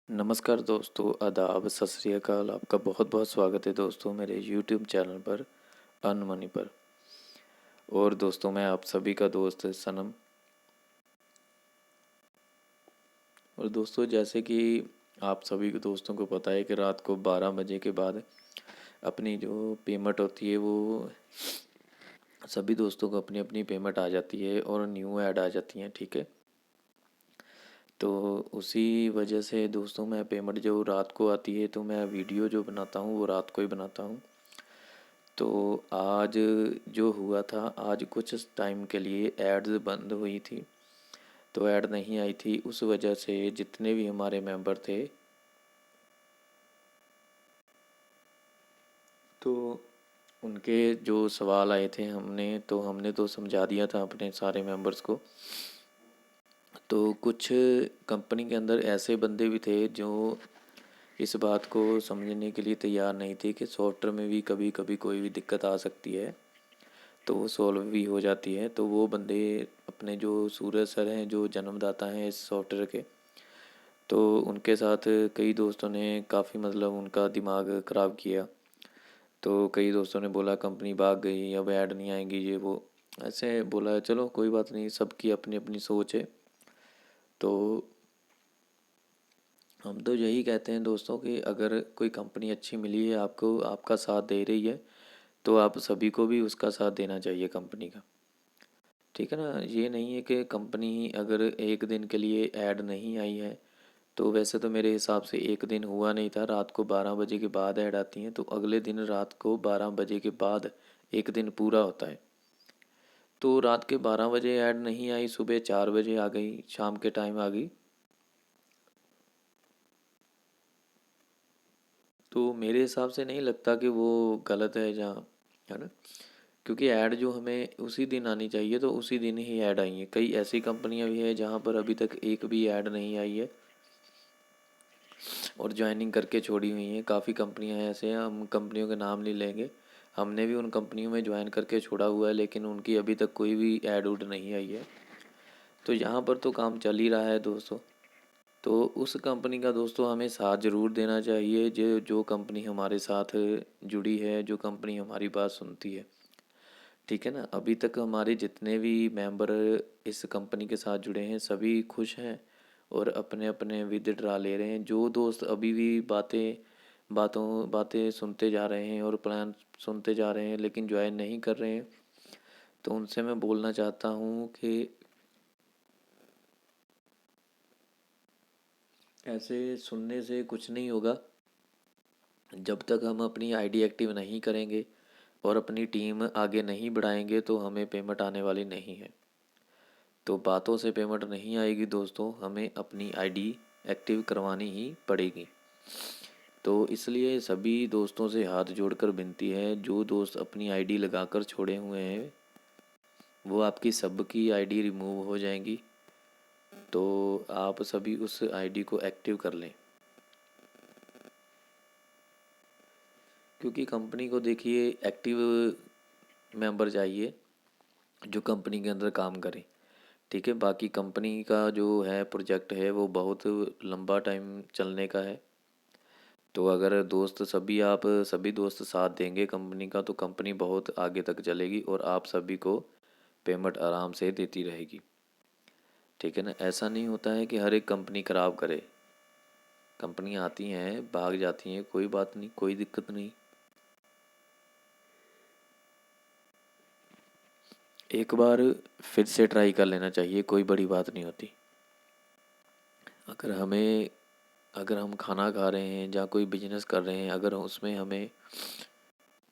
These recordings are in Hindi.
नमस्कार दोस्तों, आदाब, सत श्री अकाल। आपका बहुत बहुत स्वागत है दोस्तों मेरे यूट्यूब चैनल पर अर्न मनी पर। और दोस्तों, मैं आप सभी का दोस्त सनम। और दोस्तों, जैसे कि आप सभी को दोस्तों को पता है कि रात को 12 बजे के बाद अपनी जो पेमेंट होती है वो सभी दोस्तों को अपनी अपनी पेमेंट आ जाती है और न्यू ऐड आ जाती हैं। ठीक है, तो उसी वजह से दोस्तों मैं पेमेंट जो रात को आती है तो मैं वीडियो जो बनाता हूँ वो रात को ही बनाता हूँ। तो आज जो हुआ था, आज कुछ टाइम के लिए एड्स बंद हुई थी, तो ऐड नहीं आई थी। उस वजह से जितने भी हमारे मेंबर थे तो उनके जो सवाल आए थे हमने तो समझा दिया था अपने सारे मेंबर्स को। तो कुछ कंपनी के अंदर ऐसे बंदे भी थे जो इस बात को समझने के लिए तैयार नहीं थे कि सॉफ्टवेयर में भी कभी कभी कोई भी दिक्कत आ सकती है, तो वो सॉल्व भी हो जाती है। तो वो बंदे अपने जो सूरज सर हैं, जो जन्मदाता हैं इस सॉफ्टवेयर के, तो उनके साथ कई दोस्तों ने काफ़ी मतलब उनका दिमाग ख़राब किया। तो कई दोस्तों ने बोला कंपनी भाग गई, अब ऐड नहीं आएंगी, ये वो ऐसे बोला। चलो कोई बात नहीं, सबकी अपनी अपनी सोच है। तो हम तो यही कहते हैं दोस्तों कि अगर कोई कंपनी अच्छी मिली है आपको, आपका साथ दे रही है, तो आप सभी को भी उसका साथ देना चाहिए कंपनी का। ठीक है ना, ये नहीं है कि कंपनी अगर एक दिन के लिए ऐड नहीं आई है, तो वैसे तो मेरे हिसाब से एक दिन हुआ नहीं था। रात को 12 बजे के बाद ऐड आती हैं, तो अगले दिन रात को 12 बजे के बाद एक दिन पूरा होता है। तो रात के 12 बजे ऐड नहीं आई, सुबह 4 बजे आ गई, शाम के टाइम आ गई, तो मेरे हिसाब से नहीं लगता कि वो गलत है जहाँ, है ना। क्योंकि ऐड जो हमें उसी दिन आनी चाहिए तो उसी दिन ही ऐड आई है। कई ऐसी कंपनियां भी हैं जहाँ पर अभी तक एक भी ऐड नहीं आई है और ज्वाइनिंग करके छोड़ी हुई हैं। काफ़ी कंपनियां हैं ऐसे हैं, हम कंपनियों के नाम नहीं लेंगे। हमने भी उन कंपनियों में ज्वाइन करके छोड़ा हुआ है, लेकिन उनकी अभी तक कोई भी ऐड उड नहीं आई है। तो यहाँ पर तो काम चल ही रहा है दोस्तों। तो उस कंपनी का दोस्तों हमें साथ ज़रूर देना चाहिए, जो जो कंपनी हमारे साथ जुड़ी है, जो कंपनी हमारी बात सुनती है। ठीक है ना, अभी तक हमारे जितने भी मेंबर इस कंपनी के साथ जुड़े हैं सभी खुश हैं और अपने अपने विदड्रा ले रहे हैं। जो दोस्त अभी भी बातें सुनते जा रहे हैं और प्लान सुनते जा रहे हैं लेकिन ज्वाइन नहीं कर रहे हैं, तो उनसे मैं बोलना चाहता हूँ कि ऐसे सुनने से कुछ नहीं होगा। जब तक हम अपनी आईडी एक्टिव नहीं करेंगे और अपनी टीम आगे नहीं बढ़ाएंगे तो हमें पेमेंट आने वाली नहीं है। तो बातों से पेमेंट नहीं आएगी दोस्तों, हमें अपनी आईडी एक्टिव करवानी ही पड़ेगी। तो इसलिए सभी दोस्तों से हाथ जोड़कर विनती है, जो दोस्त अपनी आईडी लगाकर छोड़े हुए हैं वो आपकी सबकी आईडी रिमूव हो जाएंगी। तो आप सभी उस आईडी को एक्टिव कर लें, क्योंकि कंपनी को देखिए एक्टिव मेंबर चाहिए जो कंपनी के अंदर काम करे। ठीक है, बाकी कंपनी का जो है प्रोजेक्ट है वो बहुत लंबा टाइम चलने का है। तो अगर दोस्त सभी आप सभी दोस्त साथ देंगे कंपनी का, तो कंपनी बहुत आगे तक चलेगी और आप सभी को पेमेंट आराम से देती रहेगी। ठीक है ना, ऐसा नहीं होता है कि हर एक कंपनी ख़राब करे। कंपनी आती हैं भाग जाती हैं, कोई बात नहीं, कोई दिक्कत नहीं। एक बार फिर से ट्राई कर लेना चाहिए, कोई बड़ी बात नहीं होती। अगर हमें अगर हम खाना खा रहे हैं या कोई बिजनेस कर रहे हैं, अगर उसमें हमें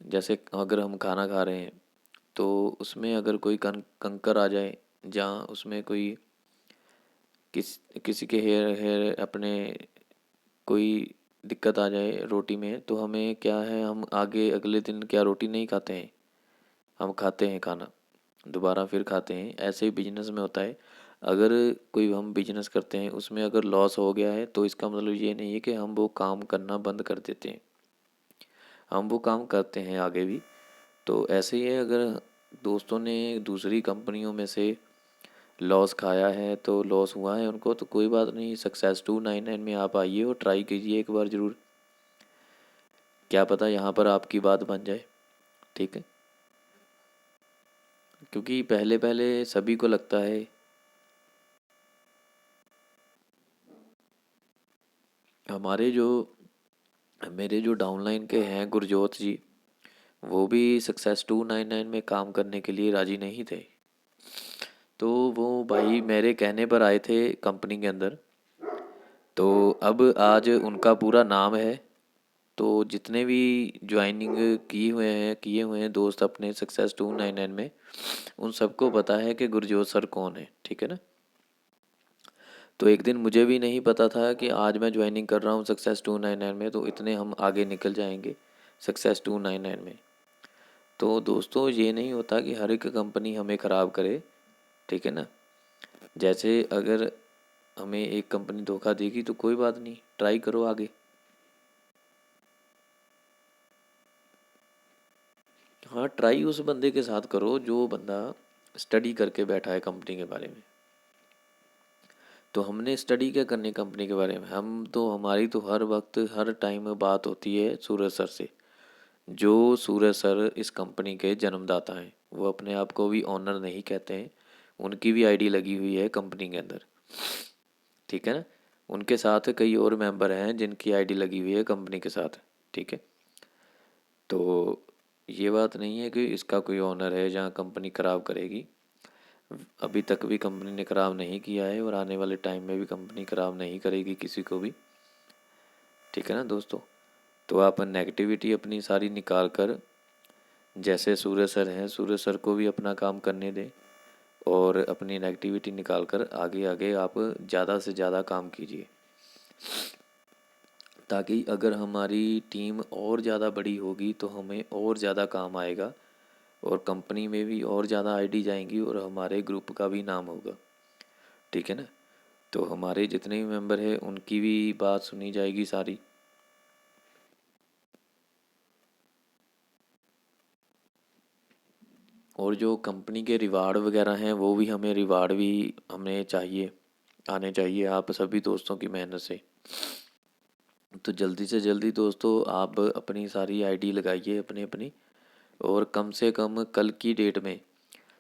जैसे अगर हम खाना खा रहे हैं तो उसमें अगर कोई कंकर आ जाए, जहाँ उसमें कोई किसी के हेयर हेयर अपने कोई दिक्कत आ जाए रोटी में, तो हमें क्या है, हम आगे अगले दिन क्या रोटी नहीं खाते हैं, हम खाते हैं खाना, दोबारा फिर खाते हैं। ऐसे ही बिजनेस में होता है। अगर कोई हम बिजनेस करते हैं उसमें अगर लॉस हो गया है तो इसका मतलब ये नहीं है कि हम वो काम करना बंद कर देते हैं, हम वो काम करते हैं आगे भी। तो ऐसे ही है, अगर दोस्तों ने दूसरी कंपनियों में से लॉस खाया है तो लॉस हुआ है उनको, तो कोई बात नहीं, सक्सेस 299 में आप आइए और ट्राई कीजिए एक बार ज़रूर, क्या पता यहाँ पर आपकी बात बन जाए। ठीक है, क्योंकि पहले पहले सभी को लगता है, हमारे जो मेरे जो डाउनलाइन के हैं गुरजोत जी, वो भी सक्सेस 299 में काम करने के लिए राज़ी नहीं थे। तो वो भाई मेरे कहने पर आए थे कंपनी के अंदर, तो अब आज उनका पूरा नाम है। तो जितने भी ज्वाइनिंग किए हुए हैं दोस्त अपने सक्सेस 299 में, उन सबको पता है कि गुरजोत सर कौन है। ठीक है ना। तो एक दिन मुझे भी नहीं पता था कि आज मैं ज्वाइनिंग कर रहा हूँ सक्सेस 299 में, तो इतने हम आगे निकल जाएंगे सक्सेस 299 में। तो दोस्तों ये नहीं होता कि हर एक कंपनी हमें ख़राब करे। ठीक है ना। जैसे अगर हमें एक कंपनी धोखा देगी तो कोई बात नहीं, ट्राई करो आगे। हाँ, ट्राई उस बंदे के साथ करो जो बंदा स्टडी करके बैठा है कंपनी के बारे में। तो हमने स्टडी क्या करनी कंपनी के बारे में, हम तो हमारी तो हर वक्त हर टाइम बात होती है सूरज सर से। जो सूरज सर इस कंपनी के जन्मदाता हैं, वो अपने आप को भी ऑनर नहीं कहते हैं, उनकी भी आईडी लगी हुई है कंपनी के अंदर। ठीक है ना। उनके साथ कई और मेंबर हैं जिनकी आईडी लगी हुई है कंपनी के साथ। ठीक है। तो ये बात नहीं है कि इसका कोई ऑनर है जहाँ कंपनी ख़राब करेगी। अभी तक भी कंपनी ने ख़राब नहीं किया है और आने वाले टाइम में भी कंपनी ख़राब नहीं करेगी किसी को भी। ठीक है ना दोस्तों। तो आप नेगेटिविटी अपनी सारी निकाल कर, जैसे सूरज सर हैं, सूरज सर को भी अपना काम करने दें और अपनी नेगेटिविटी निकाल कर आगे आगे आप ज़्यादा से ज़्यादा काम कीजिए, ताकि अगर हमारी टीम और ज़्यादा बड़ी होगी तो हमें और ज़्यादा काम आएगा और कंपनी में भी और ज़्यादा आईडी जाएंगी और हमारे ग्रुप का भी नाम होगा। ठीक है ना। तो हमारे जितने भी मेंबर हैं उनकी भी बात सुनी जाएगी सारी। और जो कंपनी के रिवार्ड वगैरह हैं वो भी हमें चाहिए, आने चाहिए आप सभी दोस्तों की मेहनत से। तो जल्दी से जल्दी दोस्तों आप अपनी सारी आईडी लगाइए अपनी अपनी, और कम से कम कल की डेट में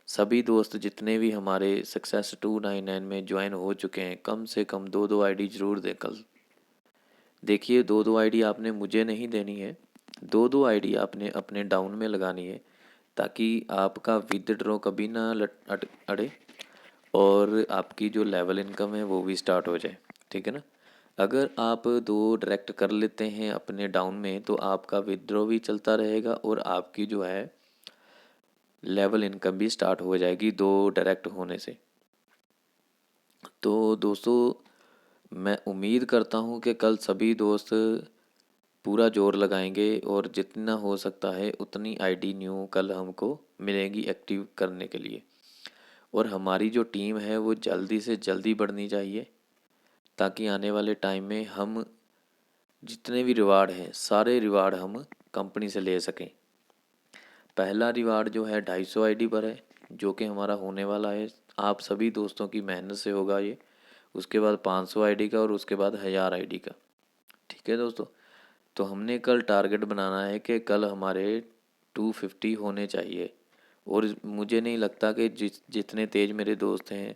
सभी दोस्त जितने भी हमारे सक्सेस 299 में ज्वाइन हो चुके हैं, कम से कम दो दो आईडी ज़रूर दें कल। देखिए, दो दो आईडी आपने मुझे नहीं देनी है, दो दो आईडी आपने अपने डाउन में लगानी है, ताकि आपका विदड्रॉ कभी ना अड़े और आपकी जो लेवल इनकम है वो भी स्टार्ट हो जाए। ठीक है ना। अगर आप दो डायरेक्ट कर लेते हैं अपने डाउन में तो आपका विदड्रॉ भी चलता रहेगा और आपकी जो है लेवल इनकम भी स्टार्ट हो जाएगी दो डायरेक्ट होने से। तो दोस्तों, मैं उम्मीद करता हूँ कि कल सभी दोस्त पूरा जोर लगाएंगे और जितना हो सकता है उतनी आईडी न्यू कल हमको मिलेगी एक्टिव करने के लिए। और हमारी जो टीम है वो जल्दी से जल्दी बढ़नी चाहिए, ताकि आने वाले टाइम में हम जितने भी रिवार्ड हैं सारे रिवार्ड हम कंपनी से ले सकें। पहला रिवार्ड जो है 250 आईडी पर है, जो कि हमारा होने वाला है, आप सभी दोस्तों की मेहनत से होगा ये। उसके बाद 500 आईडी का और उसके बाद 1000 आईडी का। ठीक है दोस्तों। तो हमने कल टारगेट बनाना है कि कल हमारे 250 होने चाहिए। और मुझे नहीं लगता कि जितने तेज मेरे दोस्त हैं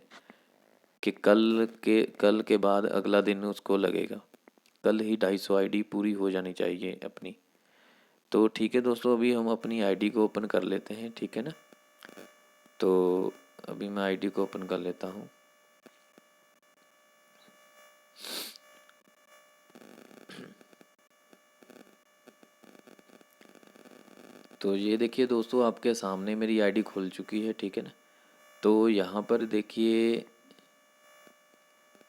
कि कल के बाद अगला दिन उसको लगेगा, कल ही 250 आईडी पूरी हो जानी चाहिए अपनी। तो ठीक है दोस्तों, अभी हम अपनी आईडी को ओपन कर लेते हैं। ठीक है ना। तो अभी मैं आईडी को ओपन कर लेता हूँ। तो ये देखिए दोस्तों, आपके सामने मेरी आईडी खुल चुकी है। ठीक है ना। तो यहाँ पर देखिए,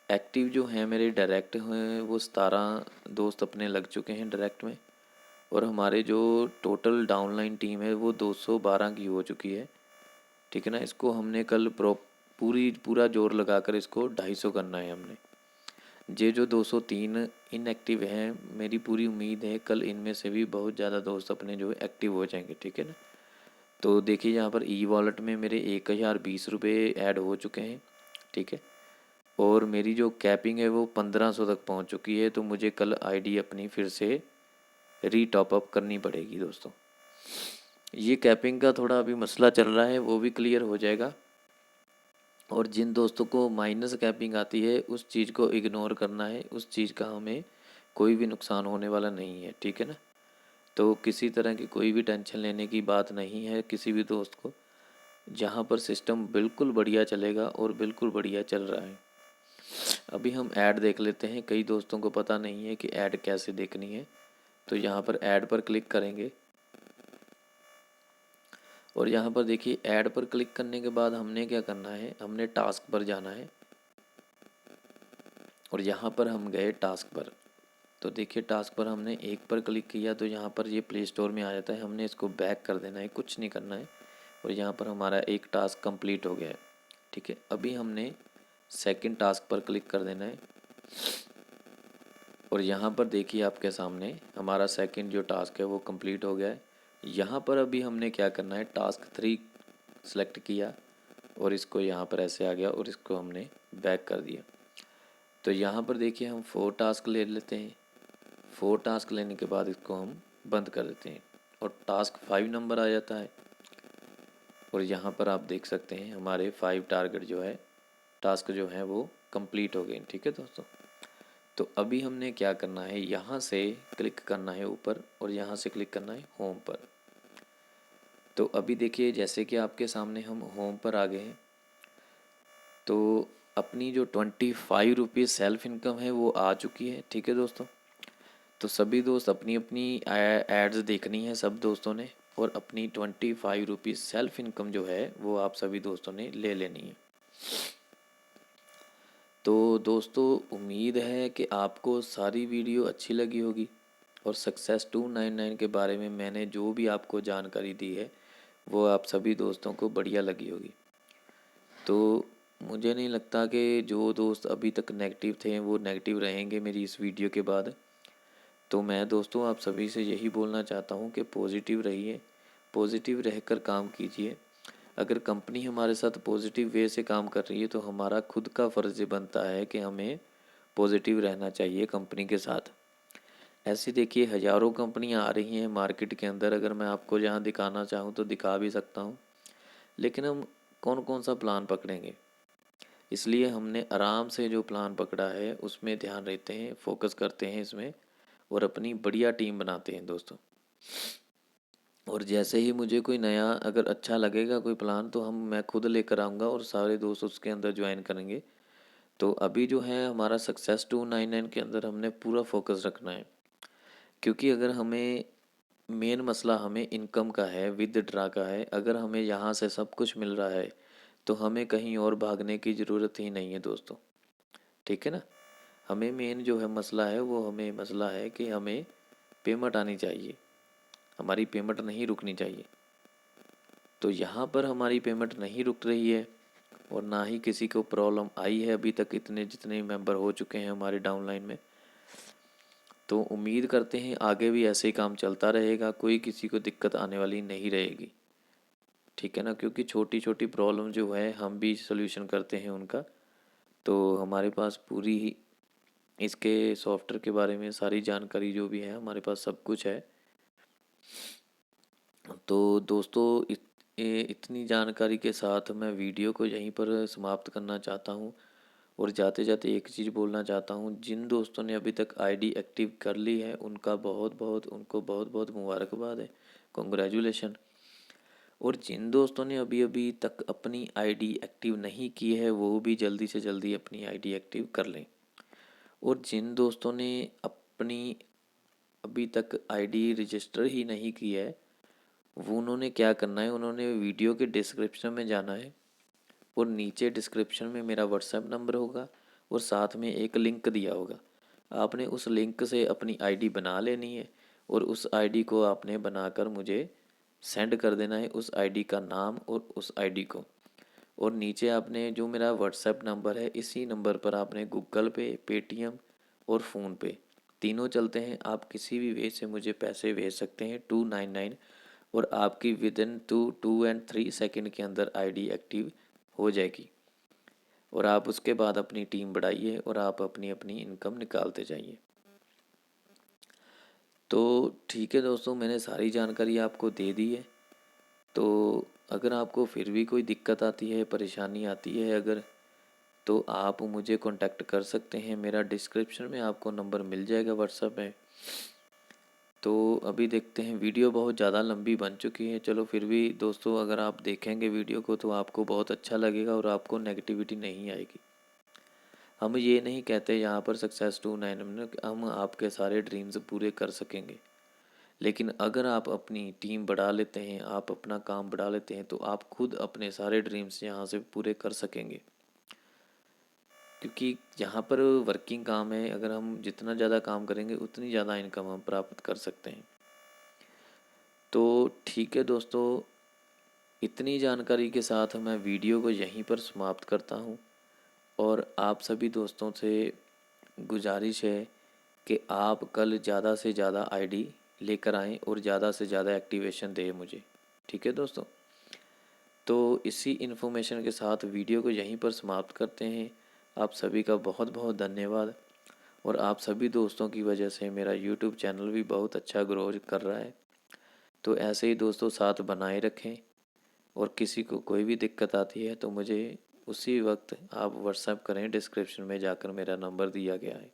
एक्टिव जो हैं मेरे डायरेक्ट हैं वो 17 दोस्त अपने लग चुके हैं डायरेक्ट में। और हमारे जो टोटल डाउनलाइन टीम है वो 212 की हो चुकी है। ठीक है ना। इसको हमने कल पूरा जोर लगाकर इसको 250 करना है हमने। ये जो 203 इनएक्टिव हैं, मेरी पूरी उम्मीद है कल इनमें से भी बहुत ज़्यादा दोस्त अपने जो एक्टिव हो जाएंगे। ठीक है ना। तो देखिए यहाँ पर ई वॉलेट में मेरे 1020 रुपये ऐड हो चुके हैं ठीक है। और मेरी जो कैपिंग है वो 1500 तक पहुंच चुकी है, तो मुझे कल आईडी अपनी फिर से टॉप अप करनी पड़ेगी दोस्तों। ये कैपिंग का थोड़ा अभी मसला चल रहा है, वो भी क्लियर हो जाएगा। और जिन दोस्तों को माइनस कैपिंग आती है उस चीज़ को इग्नोर करना है, उस चीज़ का हमें कोई भी नुकसान होने वाला नहीं है, ठीक है ना। तो किसी तरह की कोई भी टेंशन लेने की बात नहीं है किसी भी दोस्त को, जहाँ पर सिस्टम बिल्कुल बढ़िया चलेगा और बिल्कुल बढ़िया चल रहा है। अभी हम ऐड देख लेते हैं, कई दोस्तों को पता नहीं है कि ऐड कैसे देखनी है। तो यहाँ पर ऐड पर क्लिक करेंगे और यहाँ पर देखिए ऐड पर क्लिक करने के बाद हमने क्या करना है, हमने टास्क पर जाना है और यहाँ पर हम गए टास्क पर। तो देखिए टास्क पर हमने एक पर क्लिक किया तो यहाँ पर ये प्ले स्टोर में आ जाता है, हमने इसको बैक कर देना है, कुछ नहीं करना है। और यहाँ पर हमारा एक टास्क कंप्लीट हो गया है, ठीक है। अभी हमने सेकंड टास्क पर क्लिक कर देना है और यहाँ पर देखिए आपके सामने हमारा सेकंड जो टास्क है वो कंप्लीट हो गया है। यहाँ पर अभी हमने क्या करना है, टास्क 3 सेलेक्ट किया और इसको यहाँ पर ऐसे आ गया और इसको हमने बैक कर दिया। तो यहाँ पर देखिए हम 4 टास्क ले लेते हैं, 4 टास्क लेने के बाद इसको हम बंद कर देते हैं और टास्क 5 नंबर आ जाता है। और यहाँ पर आप देख सकते हैं हमारे 5 टारगेट जो है, टास्क जो है वो कंप्लीट हो गए, ठीक है दोस्तों। तो अभी हमने क्या करना है, यहाँ से क्लिक करना है ऊपर और यहाँ से क्लिक करना है होम पर। तो अभी देखिए जैसे कि आपके सामने हम होम पर आ गए हैं, तो अपनी जो 25 रुपीज़ सेल्फ इनकम है वो आ चुकी है, ठीक है दोस्तों। तो सभी दोस्त अपनी अपनी एड्स देखनी है सब दोस्तों ने, और अपनी 25 रुपीज़ सेल्फ इनकम जो है वो आप सभी दोस्तों ने ले लेनी है। तो दोस्तों उम्मीद है कि आपको सारी वीडियो अच्छी लगी होगी और सक्सेस 299 के बारे में मैंने जो भी आपको जानकारी दी है वो आप सभी दोस्तों को बढ़िया लगी होगी। तो मुझे नहीं लगता कि जो दोस्त अभी तक नेगेटिव थे वो नेगेटिव रहेंगे मेरी इस वीडियो के बाद। तो मैं दोस्तों आप सभी से यही बोलना चाहता हूँ कि पॉजिटिव रहिए, पॉजिटिव रहकर काम कीजिए। अगर कंपनी हमारे साथ पॉजिटिव वे से काम कर रही है तो हमारा खुद का फ़र्ज़ बनता है कि हमें पॉजिटिव रहना चाहिए कंपनी के साथ। ऐसी देखिए हज़ारों कंपनियां आ रही हैं मार्केट के अंदर, अगर मैं आपको जहां दिखाना चाहूँ तो दिखा भी सकता हूँ, लेकिन हम कौन कौन सा प्लान पकड़ेंगे। इसलिए हमने आराम से जो प्लान पकड़ा है उसमें ध्यान रहते हैं, फोकस करते हैं इसमें और अपनी बढ़िया टीम बनाते हैं दोस्तों। और जैसे ही मुझे कोई नया अगर अच्छा लगेगा कोई प्लान तो मैं खुद लेकर आऊँगा और सारे दोस्त उसके अंदर ज्वाइन करेंगे। तो अभी जो है हमारा सक्सेस 299 के अंदर हमने पूरा फोकस रखना है, क्योंकि अगर हमें मेन मसला हमें इनकम का है, विदड्रा का है। अगर हमें यहाँ से सब कुछ मिल रहा है तो हमें कहीं और भागने की ज़रूरत ही नहीं है दोस्तों, ठीक है ना। हमें मेन जो है मसला है वो हमें मसला है कि हमें पेमेंट आनी चाहिए, हमारी पेमेंट नहीं रुकनी चाहिए। तो यहाँ पर हमारी पेमेंट नहीं रुक रही है और ना ही किसी को प्रॉब्लम आई है अभी तक, इतने जितने मेंबर हो चुके हैं हमारे डाउनलाइन में। तो उम्मीद करते हैं आगे भी ऐसे ही काम चलता रहेगा, कोई किसी को दिक्कत आने वाली नहीं रहेगी, ठीक है ना। क्योंकि छोटी छोटी प्रॉब्लम जो है हम भी सॉल्यूशन करते हैं उनका। तो हमारे पास पूरी इसके सॉफ्टवेयर के बारे में सारी जानकारी जो भी है हमारे पास सब कुछ है। तो दोस्तों इतनी जानकारी के साथ मैं वीडियो को यहीं पर समाप्त करना चाहता हूँ और जाते जाते एक चीज़ बोलना चाहता हूँ, जिन दोस्तों ने अभी तक आईडी एक्टिव कर ली है उनको बहुत बहुत मुबारकबाद है, कॉन्ग्रेचुलेशन। और जिन दोस्तों ने अभी अभी तक अपनी आईडी एक्टिव नहीं की है वो भी जल्दी से जल्दी अपनी आईडी एक्टिव कर लें। और जिन दोस्तों ने अपनी अभी तक आईडी रजिस्टर ही नहीं की है वो उन्होंने क्या करना है, उन्होंने वीडियो के डिस्क्रिप्शन में जाना है और नीचे डिस्क्रिप्शन में मेरा व्हाट्सएप नंबर होगा और साथ में एक लिंक दिया होगा। आपने उस लिंक से अपनी आईडी बना लेनी है और उस आईडी को आपने बनाकर मुझे सेंड कर देना है, उस आईडी का नाम और उस आईडी को। और नीचे आपने जो मेरा व्हाट्सएप नंबर है इसी नंबर पर आपने गूगल पे, पेटीएम और फ़ोनपे तीनों चलते हैं, आप किसी भी वे से मुझे पैसे भेज सकते हैं 299 और आपकी विद इन 2 एंड 3 सेकेंड के अंदर आईडी एक्टिव हो जाएगी। और आप उसके बाद अपनी टीम बढ़ाइए और आप अपनी अपनी इनकम निकालते जाइए। तो ठीक है दोस्तों, मैंने सारी जानकारी आपको दे दी है। तो अगर आपको फिर भी कोई दिक्कत आती है, परेशानी आती है अगर, तो आप मुझे कांटेक्ट कर सकते हैं। मेरा डिस्क्रिप्शन में आपको नंबर मिल जाएगा व्हाट्सएप में। तो अभी देखते हैं, वीडियो बहुत ज़्यादा लंबी बन चुकी है। चलो फिर भी दोस्तों, अगर आप देखेंगे वीडियो को तो आपको बहुत अच्छा लगेगा और आपको नेगेटिविटी नहीं आएगी। हम ये नहीं कहते यहाँ पर सक्सेस टू 9 में हम आपके सारे ड्रीम्स पूरे कर सकेंगे, लेकिन अगर आप अपनी टीम बढ़ा लेते हैं, आप अपना काम बढ़ा लेते हैं, तो आप खुद अपने सारे ड्रीम्स यहाँ से पूरे कर सकेंगे। क्योंकि यहाँ पर वर्किंग काम है, अगर हम जितना ज़्यादा काम करेंगे उतनी ज़्यादा इनकम हम प्राप्त कर सकते हैं। तो ठीक है दोस्तों, इतनी जानकारी के साथ मैं वीडियो को यहीं पर समाप्त करता हूँ। और आप सभी दोस्तों से गुजारिश है कि आप कल ज़्यादा से ज़्यादा आईडी लेकर आएँ और ज़्यादा से ज़्यादा एक्टिवेशन दें मुझे। ठीक है दोस्तों, तो इसी इन्फॉर्मेशन के साथ वीडियो को यहीं पर समाप्त करते हैं। आप सभी का बहुत बहुत धन्यवाद। और आप सभी दोस्तों की वजह से मेरा यूट्यूब चैनल भी बहुत अच्छा ग्रो कर रहा है। तो ऐसे ही दोस्तों साथ बनाए रखें। और किसी को कोई भी दिक्कत आती है तो मुझे उसी वक्त आप व्हाट्सएप करें, डिस्क्रिप्शन में जाकर मेरा नंबर दिया गया है।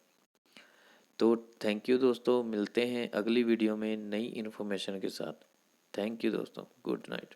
तो थैंक यू दोस्तों, मिलते हैं अगली वीडियो में नई इन्फॉर्मेशन के साथ। थैंक यू दोस्तों, गुड नाइट।